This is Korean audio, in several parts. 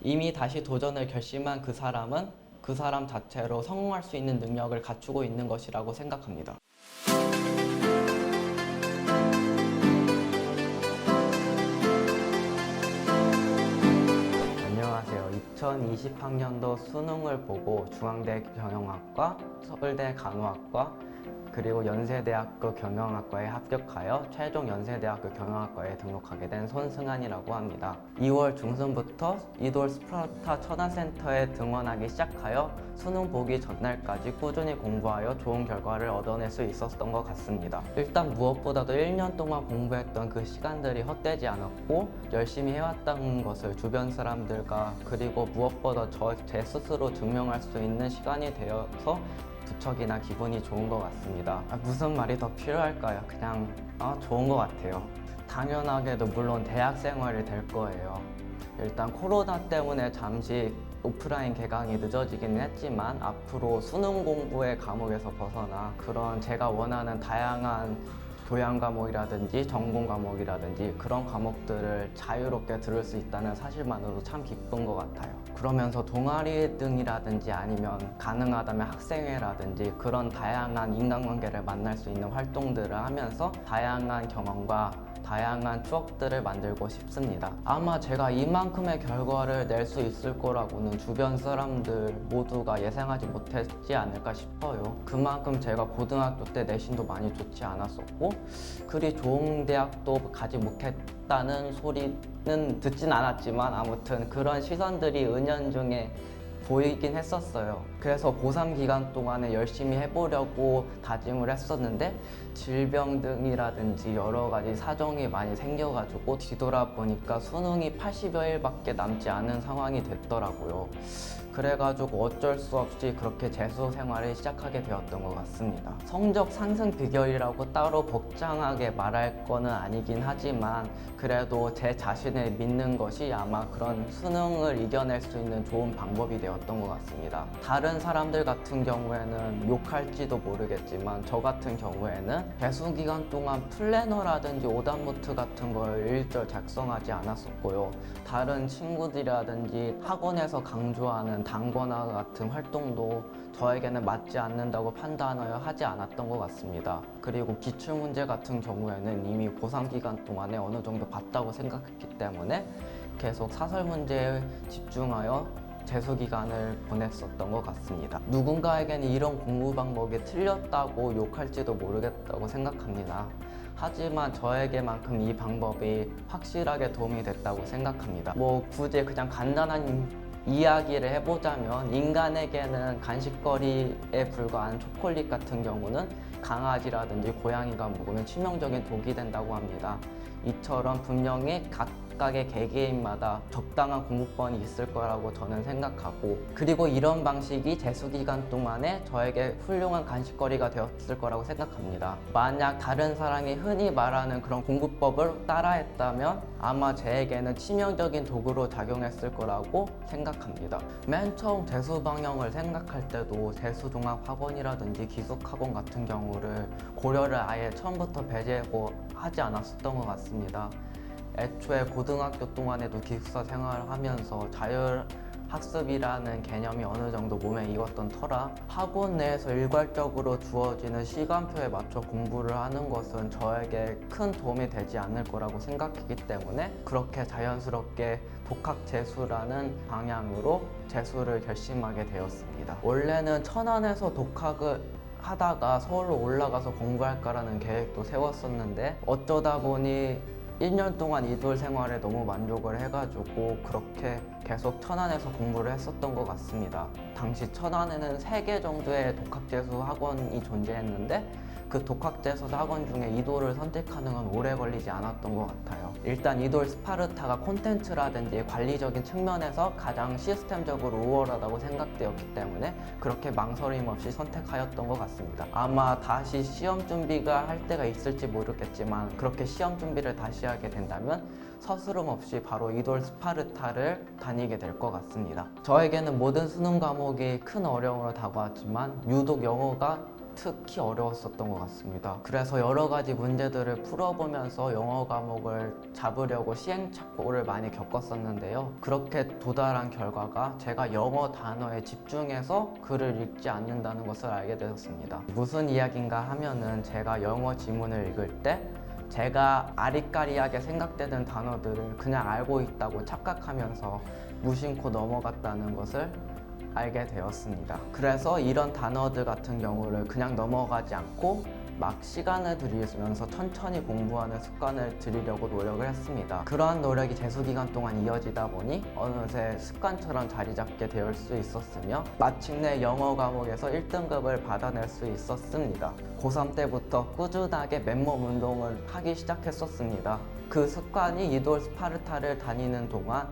이미 다시 도전을 결심한 그 사람은 그 사람 자체로 성공할 수 있는 능력을 갖추고 있는 것이라고 생각합니다. 안녕하세요. 2020학년도 수능을 보고 중앙대 경영학과, 서울대 간호학과, 그리고 연세대학교 경영학과에 합격하여 최종 연세대학교 경영학과에 등록하게 된 손승환이라고 합니다. 2월 중순부터 이돌 스파르타 천안센터에 등원하기 시작하여 수능 보기 전날까지 꾸준히 공부하여 좋은 결과를 얻어낼 수 있었던 것 같습니다. 일단 무엇보다도 1년 동안 공부했던 그 시간들이 헛되지 않았고 열심히 해왔다는 것을 주변 사람들과 그리고 무엇보다 제 스스로 증명할 수 있는 시간이 되어서 부척이나 기분이 좋은 것 같습니다. 무슨 말이 더 필요할까요? 그냥 좋은 것 같아요. 당연하게도 물론 대학 생활이 될 거예요. 일단 코로나 때문에 잠시 오프라인 개강이 늦어지긴 했지만 앞으로 수능 공부의 감옥에서 벗어나 그런 제가 원하는 다양한 교양 과목이라든지 전공 과목이라든지 그런 과목들을 자유롭게 들을 수 있다는 사실만으로도 참 기쁜 것 같아요. 그러면서 동아리 등이라든지 아니면 가능하다면 학생회라든지 그런 다양한 인간관계를 만날 수 있는 활동들을 하면서 다양한 경험과 다양한 추억들을 만들고 싶습니다. 아마 제가 이만큼의 결과를 낼 수 있을 거라고는 주변 사람들 모두가 예상하지 못했지 않을까 싶어요. 그만큼 제가 고등학교 때 내신도 많이 좋지 않았었고 그리 좋은 대학도 가지 못했다는 소리는 듣진 않았지만 아무튼 그런 시선들이 은연중에 보이긴 했었어요. 그래서 고3 기간 동안에 열심히 해보려고 다짐을 했었는데 질병 등이라든지 여러 가지 사정이 많이 생겨가지고 뒤돌아보니까 수능이 80여일밖에 남지 않은 상황이 됐더라고요. 그래가지고 어쩔 수 없이 그렇게 재수 생활을 시작하게 되었던 것 같습니다. 성적 상승 비결이라고 따로 복잡하게 말할 거는 아니긴 하지만 그래도 제 자신을 믿는 것이 아마 그런 수능을 이겨낼 수 있는 좋은 방법이 되었던 것 같습니다. 다른 사람들 같은 경우에는 욕할지도 모르겠지만 저 같은 경우에는 재수 기간 동안 플래너라든지 오답노트 같은 걸 일절 작성하지 않았었고요. 다른 친구들이라든지 학원에서 강조하는 단권화 같은 활동도 저에게는 맞지 않는다고 판단하여 하지 않았던 것 같습니다. 그리고 기출문제 같은 경우에는 이미 고3 기간 동안에 어느 정도 봤다고 생각했기 때문에 계속 사설 문제에 집중하여 재수 기간을 보냈었던 것 같습니다. 누군가에게는 이런 공부 방법이 틀렸다고 욕할지도 모르겠다고 생각합니다. 하지만 저에게만큼 이 방법이 확실하게 도움이 됐다고 생각합니다. 굳이 그냥 간단한 이야기를 해보자면 인간에게는 간식거리에 불과한 초콜릿 같은 경우는 강아지라든지 고양이가 먹으면 치명적인 독이 된다고 합니다. 이처럼 분명히 각각의 개개인마다 적당한 공부법이 있을 거라고 저는 생각하고 그리고 이런 방식이 재수 기간 동안에 저에게 훌륭한 간식거리가 되었을 거라고 생각합니다. 만약 다른 사람이 흔히 말하는 그런 공부법을 따라했다면 아마 제에게는 치명적인 도구로 작용했을 거라고 생각합니다. 맨 처음 재수 방향을 생각할 때도 재수종합학원이라든지 기숙학원 같은 경우를 고려를 아예 처음부터 배제하고 하지 않았었던 것 같습니다. 애초에 고등학교 동안에도 기숙사 생활을 하면서 자율학습이라는 개념이 어느 정도 몸에 익었던 터라 학원 내에서 일괄적으로 주어지는 시간표에 맞춰 공부를 하는 것은 저에게 큰 도움이 되지 않을 거라고 생각했기 때문에 그렇게 자연스럽게 독학재수라는 방향으로 재수를 결심하게 되었습니다. 원래는 천안에서 독학을 하다가 서울로 올라가서 공부할까라는 계획도 세웠었는데 어쩌다 보니 1년 동안 이돌 생활에 너무 만족을 해가지고 그렇게 계속 천안에서 공부를 했었던 것 같습니다. 당시 천안에는 3개 정도의 독학재수 학원이 존재했는데 그 독학재수 학원 중에 이돌을 선택하는 건 오래 걸리지 않았던 것 같아요. 일단 이돌 스파르타가 콘텐츠라든지 관리적인 측면에서 가장 시스템적으로 우월하다고 생각되었기 때문에 그렇게 망설임 없이 선택하였던 것 같습니다. 아마 다시 시험 준비가 할 때가 있을지 모르겠지만 그렇게 시험 준비를 다시 하게 된다면 서스럼 없이 바로 이돌 스파르타를 다니게 될 것 같습니다. 저에게는 모든 수능 과목이 큰 어려움으로 다가왔지만 유독 영어가 특히 어려웠었던 것 같습니다. 그래서 여러 가지 문제들을 풀어보면서 영어 과목을 잡으려고 시행착오를 많이 겪었었는데요. 그렇게 도달한 결과가 제가 영어 단어에 집중해서 글을 읽지 않는다는 것을 알게 되었습니다. 무슨 이야기인가 하면은 제가 영어 지문을 읽을 때 제가 아리까리하게 생각되는 단어들을 그냥 알고 있다고 착각하면서 무심코 넘어갔다는 것을 알게 되었습니다. 그래서 이런 단어들 같은 경우를 그냥 넘어가지 않고 막 시간을 들이면서 천천히 공부하는 습관을 들이려고 노력을 했습니다. 그러한 노력이 재수기간 동안 이어지다 보니 어느새 습관처럼 자리 잡게 될 수 있었으며 마침내 영어 과목에서 1등급을 받아낼 수 있었습니다. 고3 때부터 꾸준하게 맨몸 운동을 하기 시작했었습니다. 그 습관이 이돌 스파르타를 다니는 동안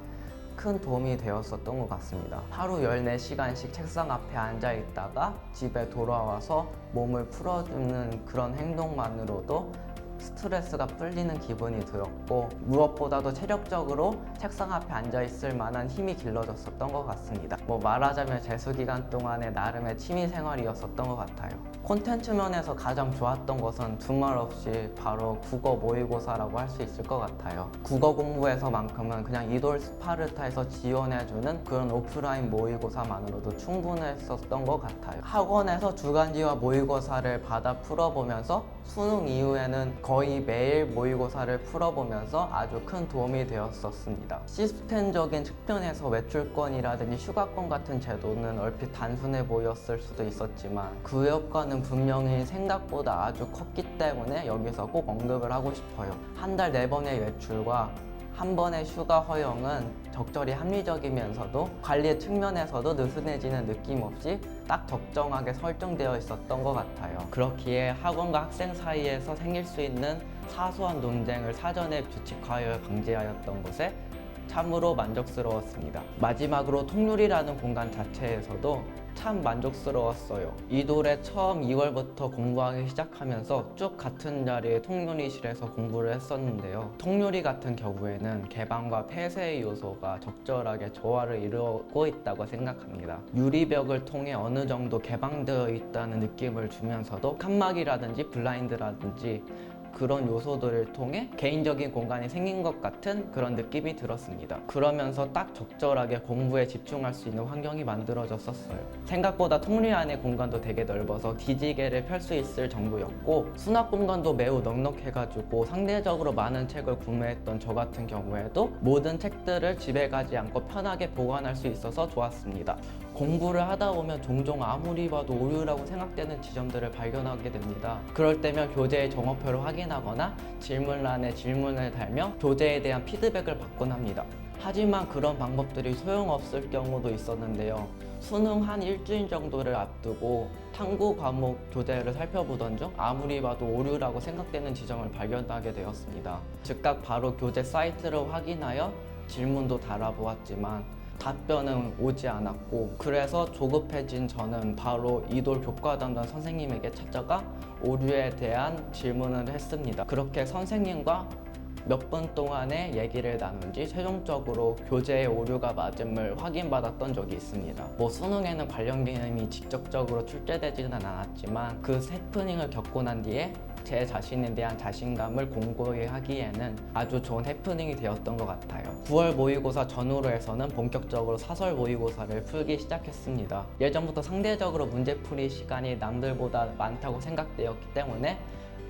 큰 도움이 되었었던 것 같습니다. 하루 14시간씩 책상 앞에 앉아 있다가 집에 돌아와서 몸을 풀어주는 그런 행동만으로도 스트레스가 풀리는 기분이 들었고 무엇보다도 체력적으로 책상 앞에 앉아 있을 만한 힘이 길러졌었던 것 같습니다. 말하자면 재수기간 동안의 나름의 취미생활이었었던 것 같아요. 콘텐츠 면에서 가장 좋았던 것은 두말 없이 바로 국어 모의고사라고 할 수 있을 것 같아요. 국어 공부에서만큼은 그냥 이돌 스파르타에서 지원해주는 그런 오프라인 모의고사만으로도 충분했었던 것 같아요. 학원에서 주간지와 모의고사를 받아 풀어보면서 수능 이후에는 거의 매일 모의고사를 풀어보면서 아주 큰 도움이 되었었습니다. 시스템적인 측면에서 외출권이라든지 휴가권 같은 제도는 얼핏 단순해 보였을 수도 있었지만 그 효과는 분명히 생각보다 아주 컸기 때문에 여기서 꼭 언급을 하고 싶어요. 한 달 4번의 외출과 한 번의 휴가 허용은 적절히 합리적이면서도 관리 측면에서도 느슨해지는 느낌 없이 딱 적정하게 설정되어 있었던 것 같아요. 그렇기에 학원과 학생 사이에서 생길 수 있는 사소한 논쟁을 사전에 규칙화하여 방지하였던 것에 참으로 만족스러웠습니다. 마지막으로 통률이라는 공간 자체에서도 참 만족스러웠어요. 이돌에 처음 2월부터 공부하기 시작하면서 쭉 같은 자리에 통유리실에서 공부를 했었는데요. 통유리 같은 경우에는 개방과 폐쇄의 요소가 적절하게 조화를 이루고 있다고 생각합니다. 유리벽을 통해 어느 정도 개방되어 있다는 느낌을 주면서도 칸막이라든지 블라인드라든지 그런 요소들을 통해 개인적인 공간이 생긴 것 같은 그런 느낌이 들었습니다. 그러면서 딱 적절하게 공부에 집중할 수 있는 환경이 만들어졌었어요. 생각보다 통리 안의 공간도 되게 넓어서 기지개를 펼 수 있을 정도였고 수납 공간도 매우 넉넉해가지고 상대적으로 많은 책을 구매했던 저 같은 경우에도 모든 책들을 집에 가지 않고 편하게 보관할 수 있어서 좋았습니다. 공부를 하다 보면 종종 아무리 봐도 오류라고 생각되는 지점들을 발견하게 됩니다. 그럴 때면 교재의 정어표를 확인하거나 질문란에 질문을 달며 교재에 대한 피드백을 받곤 합니다. 하지만 그런 방법들이 소용없을 경우도 있었는데요. 수능 한 일주일 정도를 앞두고 탐구 과목 교재를 살펴보던 중 아무리 봐도 오류라고 생각되는 지점을 발견하게 되었습니다. 즉각 바로 교재 사이트를 확인하여 질문도 달아보았지만 답변은 오지 않았고 그래서 조급해진 저는 바로 이돌 교과 담당 선생님에게 찾아가 오류에 대한 질문을 했습니다. 그렇게 선생님과 몇 분 동안의 얘기를 나눈 뒤 최종적으로 교재의 오류가 맞음을 확인받았던 적이 있습니다. 수능에는 관련 개념이 직접적으로 출제되지는 않았지만 그 해프닝을 겪고 난 뒤에 제 자신에 대한 자신감을 공고히 하기에는 아주 좋은 해프닝이 되었던 것 같아요. 9월 모의고사 전후로 해서는 본격적으로 사설 모의고사를 풀기 시작했습니다. 예전부터 상대적으로 문제풀이 시간이 남들보다 많다고 생각되었기 때문에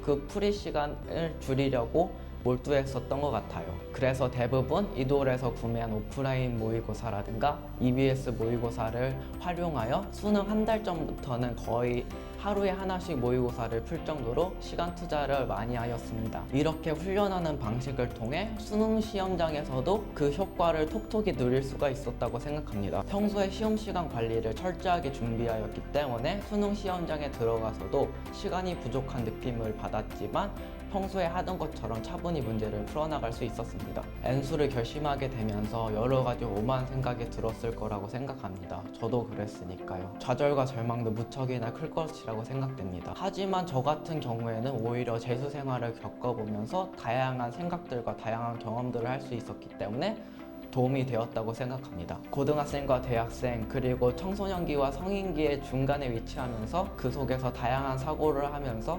그 풀이 시간을 줄이려고 몰두했었던 것 같아요. 그래서 대부분 이돌에서 구매한 오프라인 모의고사라든가 EBS 모의고사를 활용하여 수능 한 달 전부터는 거의 하루에 하나씩 모의고사를 풀 정도로 시간 투자를 많이 하였습니다. 이렇게 훈련하는 방식을 통해 수능 시험장에서도 그 효과를 톡톡히 누릴 수가 있었다고 생각합니다. 평소에 시험 시간 관리를 철저하게 준비하였기 때문에 수능 시험장에 들어가서도 시간이 부족한 느낌을 받았지만 평소에 하던 것처럼 차분히 문제를 풀어나갈 수 있었습니다. N수를 결심하게 되면서 여러 가지 오만 생각이 들었을 거라고 생각합니다. 저도 그랬으니까요. 좌절과 절망도 무척이나 클 것이라고 생각됩니다. 하지만 저 같은 경우에는 오히려 재수 생활을 겪어보면서 다양한 생각들과 다양한 경험들을 할 수 있었기 때문에 도움이 되었다고 생각합니다. 고등학생과 대학생 그리고 청소년기와 성인기의 중간에 위치하면서 그 속에서 다양한 사고를 하면서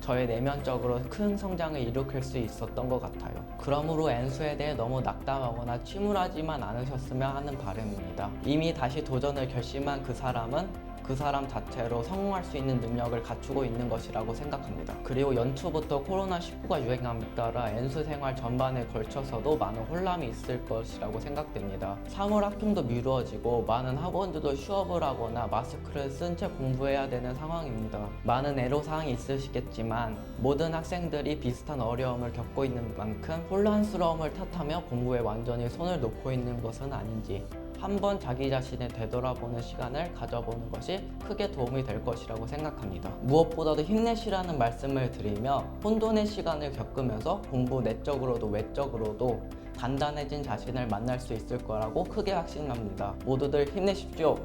저의 내면적으로 큰 성장을 일으킬 수 있었던 것 같아요. 그러므로 N수에 대해 너무 낙담하거나 침울하지만 않으셨으면 하는 바람입니다. 이미 다시 도전을 결심한 그 사람은 그 사람 자체로 성공할 수 있는 능력을 갖추고 있는 것이라고 생각합니다. 그리고 연초부터 코로나19가 유행함에 따라 N수 생활 전반에 걸쳐서도 많은 혼란이 있을 것이라고 생각됩니다. 3월 학종도 미루어지고 많은 학원들도 휴업을 하거나 마스크를 쓴 채 공부해야 되는 상황입니다. 많은 애로사항이 있으시겠지만 모든 학생들이 비슷한 어려움을 겪고 있는 만큼 혼란스러움을 탓하며 공부에 완전히 손을 놓고 있는 것은 아닌지 한번 자기 자신을 되돌아보는 시간을 가져보는 것이 크게 도움이 될 것이라고 생각합니다. 무엇보다도 힘내시라는 말씀을 드리며 혼돈의 시간을 겪으면서 공부 내적으로도 외적으로도 단단해진 자신을 만날 수 있을 거라고 크게 확신합니다. 모두들 힘내십시오.